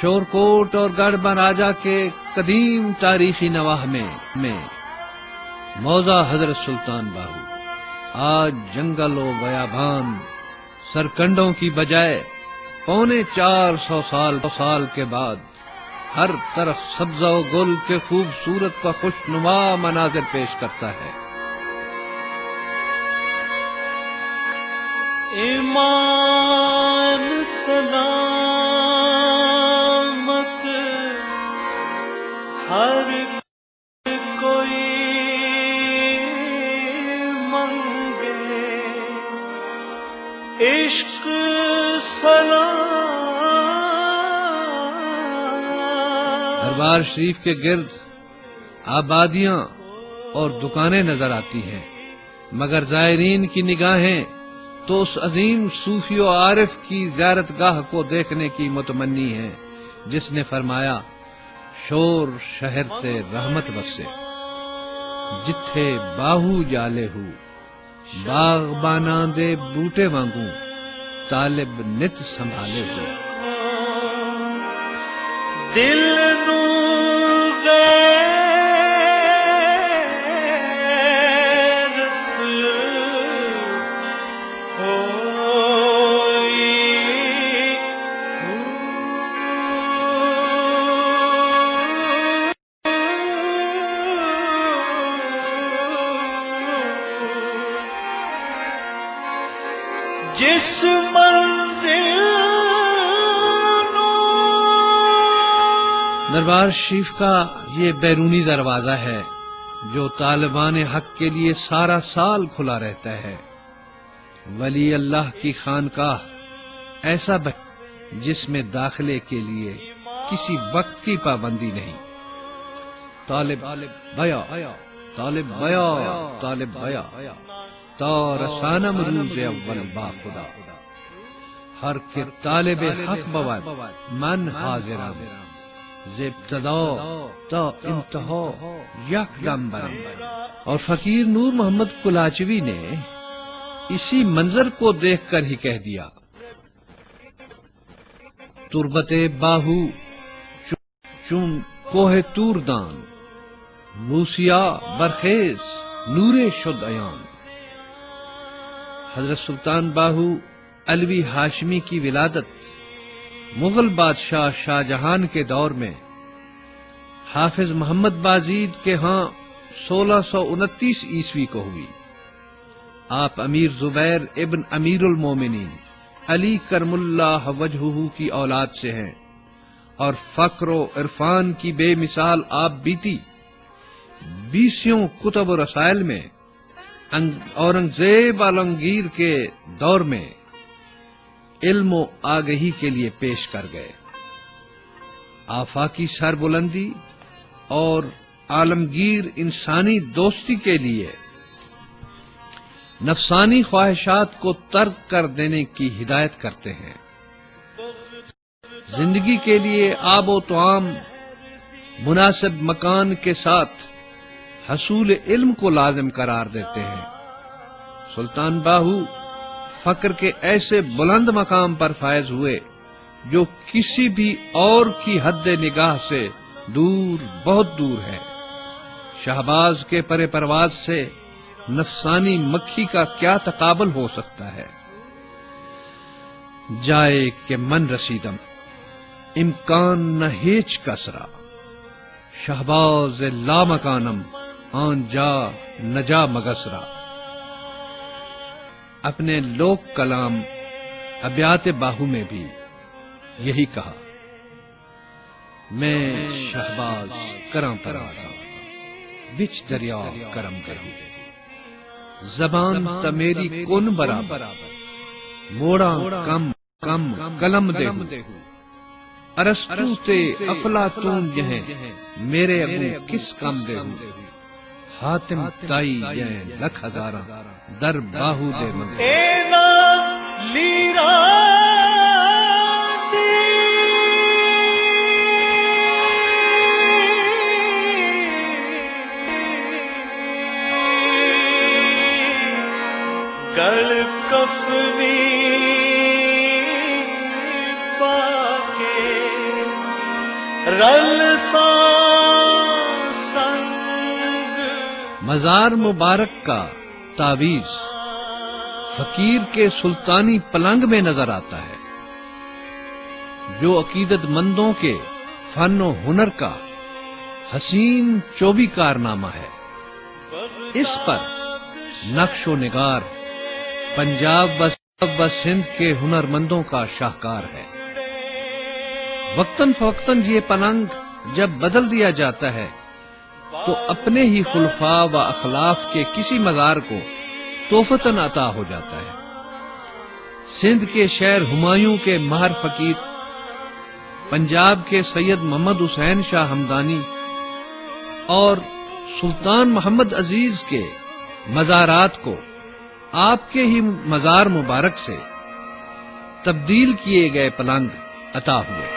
شورکوٹ اور گڑھ مہاراجہ کے قدیم تاریخی نواح میں موضع حضرت سلطان باہو آج جنگل و بیابان سرکنڈوں کی بجائے 450 سال کے بعد ہر طرف سبزہ و گل کے خوبصورت کا خوشنما مناظر پیش کرتا ہے۔ ایمان سلامت ہر کوئی منگے، عشق سلام۔ دربار شریف کے گرد آبادیاں اور دکانیں نظر آتی ہیں، مگر زائرین کی نگاہیں تو اس عظیم صوفی و عارف کی زیارت گاہ کو دیکھنے کی متمنی ہیں جس نے فرمایا شور شہر تے رحمت بسے، جتھے باہو جالے ہو باغباناں دے بوٹے وانگوں طالب نت سنبھالے ہو۔ دل نو غیرت ہوئی، جس منزل دربار شریف کا یہ بیرونی دروازہ ہے جو طالبان حق کے لیے سارا سال کھلا رہتا ہے۔ ولی اللہ کی خانقاہ ایسا جس میں داخلے کے لیے کسی وقت کی پابندی نہیں۔ طالب بیا طالب بیا طالب بیا تا رسانم روز اول با خدا، ہر کے طالب حق بود من حاضرم، ابتدا تا انتہا یک دم برم۔ اور فقیر نور محمد کلاچوی نے اسی منظر کو دیکھ کر ہی کہہ دیا تربت باہو چون کوہ توردان، موسیا برخیز نور شد عیان۔ حضرت سلطان باہو علوی ہاشمی کی ولادت مغل بادشاہ شاہ جہان کے دور میں حافظ محمد بازید کے ہاں 1629 عیسوی کو ہوئی۔ آپ امیر زبیر ابن امیر المومنین علی کرم اللہ وجہہ کی اولاد سے ہیں اور فقر و عرفان کی بے مثال آپ بیتی 20 کتب و رسائل میں اورنگزیب عالمگیر کے دور میں علم و آگہی کے لیے پیش کر گئے۔ آفاقی سربلندی اور عالمگیر انسانی دوستی کے لیے نفسانی خواہشات کو ترک کر دینے کی ہدایت کرتے ہیں، زندگی کے لیے آب و طعام مناسب مکان کے ساتھ حصول علم کو لازم قرار دیتے ہیں۔ سلطان باہو فقر کے ایسے بلند مقام پر فائز ہوئے جو کسی بھی اور کی حد نگاہ سے دور بہت دور ہے۔ شہباز کے پرے پرواز سے نفسانی مکھی کا کیا تقابل ہو سکتا ہے؟ جائے کہ من رسیدم امکان نہ ہیچ کسرا، شہباز لا مکانم آن جا نجا مگسرا۔ اپنے لوک کلام ابیات باہو میں بھی یہی کہا، میں شہباز کراں پرواز بچ دریا کرم کروں، زبان تا میری کن برابر، موڑاں کم کم قلم دے ارسطو تے افلاطون جہیں میرے اگوں کس کم دے حاتم تائی جہیں لکھ ہزاراں در باہو دے منگے۔ اینا لیرا گل کفنی پاکے رل سا سنگ مزار مبارک کا تعویذ فقیر کے سلطانی پلنگ میں نظر آتا ہے، جو عقیدت مندوں کے فن و ہنر کا حسین چوبی کارنامہ ہے۔ اس پر نقش و نگار پنجاب و سندھ کے ہنرمندوں کا شاہکار ہے۔ وقتاً فوقتاً یہ پلنگ جب بدل دیا جاتا ہے تو اپنے ہی خلفاء و اخلاف کے کسی مزار کو تحفتاً عطا ہو جاتا ہے۔ سندھ کے شہر ہمایوں کے ماہر فقیر، پنجاب کے سید محمد حسین شاہ ہمدانی اور سلطان محمد عزیز کے مزارات کو آپ کے ہی مزار مبارک سے تبدیل کیے گئے پلنگ عطا ہوئے۔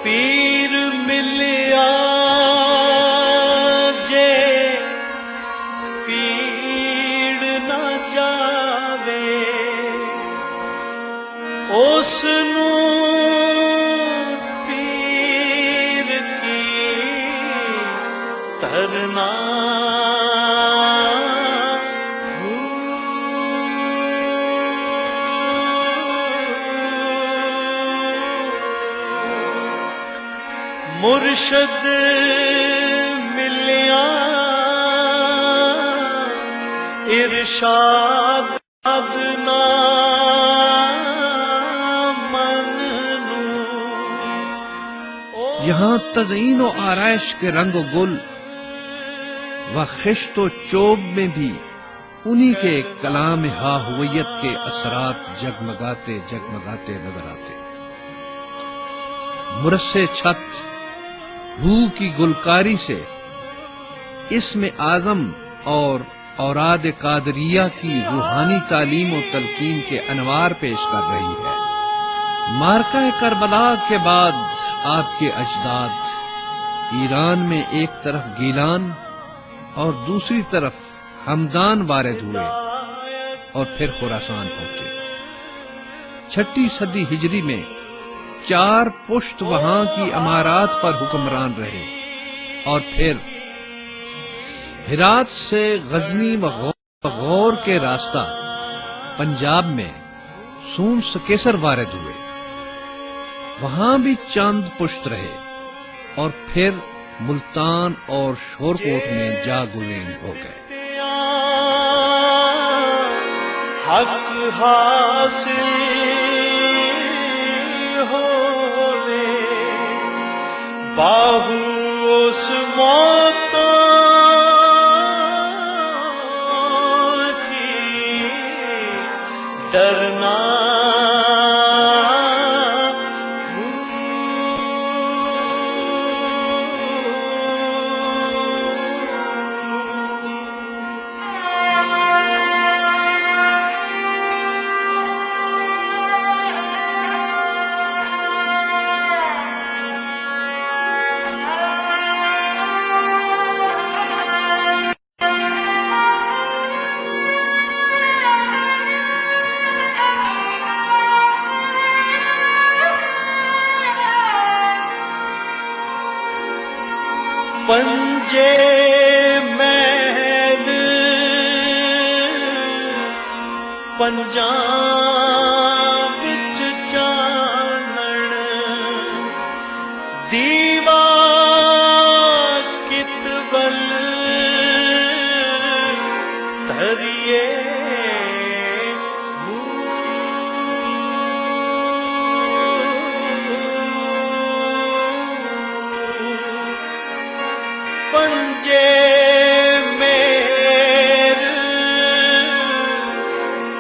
پیر ملیا جے پیڑ نہ جاوے، اس نو پیر کی ترنا مرشد ملیا ارشاد نہ منوں۔ یہاں تزئین و آرائش کے رنگ و گل و خشت و چوب میں بھی انہی کے کلام ہا ہویت کے اثرات جگمگاتے جگمگاتے نظر آتے۔ مرصع چھت بو کی گلکاری سے اسم اعظم اور اوراد قادریہ کی روحانی تعلیم و تلقین کے انوار پیش کر رہی ہے۔ معرکہ کربلا کے بعد آپ کے اجداد ایران میں ایک طرف گیلان اور دوسری طرف ہمدان وارد ہوئے اور پھر خراسان پہنچے۔ 6 صدی ہجری میں 4 پشت وہاں کی امارات پر حکمران رہے اور پھر ہرات سے غزنی و غور کے راستہ پنجاب میں سون سکیسر وارد ہوئے، وہاں بھی چند پشت رہے اور پھر ملتان اور شورکوٹ میں جا گزین ہو گئے۔ حق حاصل ہووے باہو اس موت کی ڈرنا پنجے محل پنجاں وچ چانن دیوا کتبل دھریے پنجے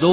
2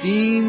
3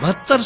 72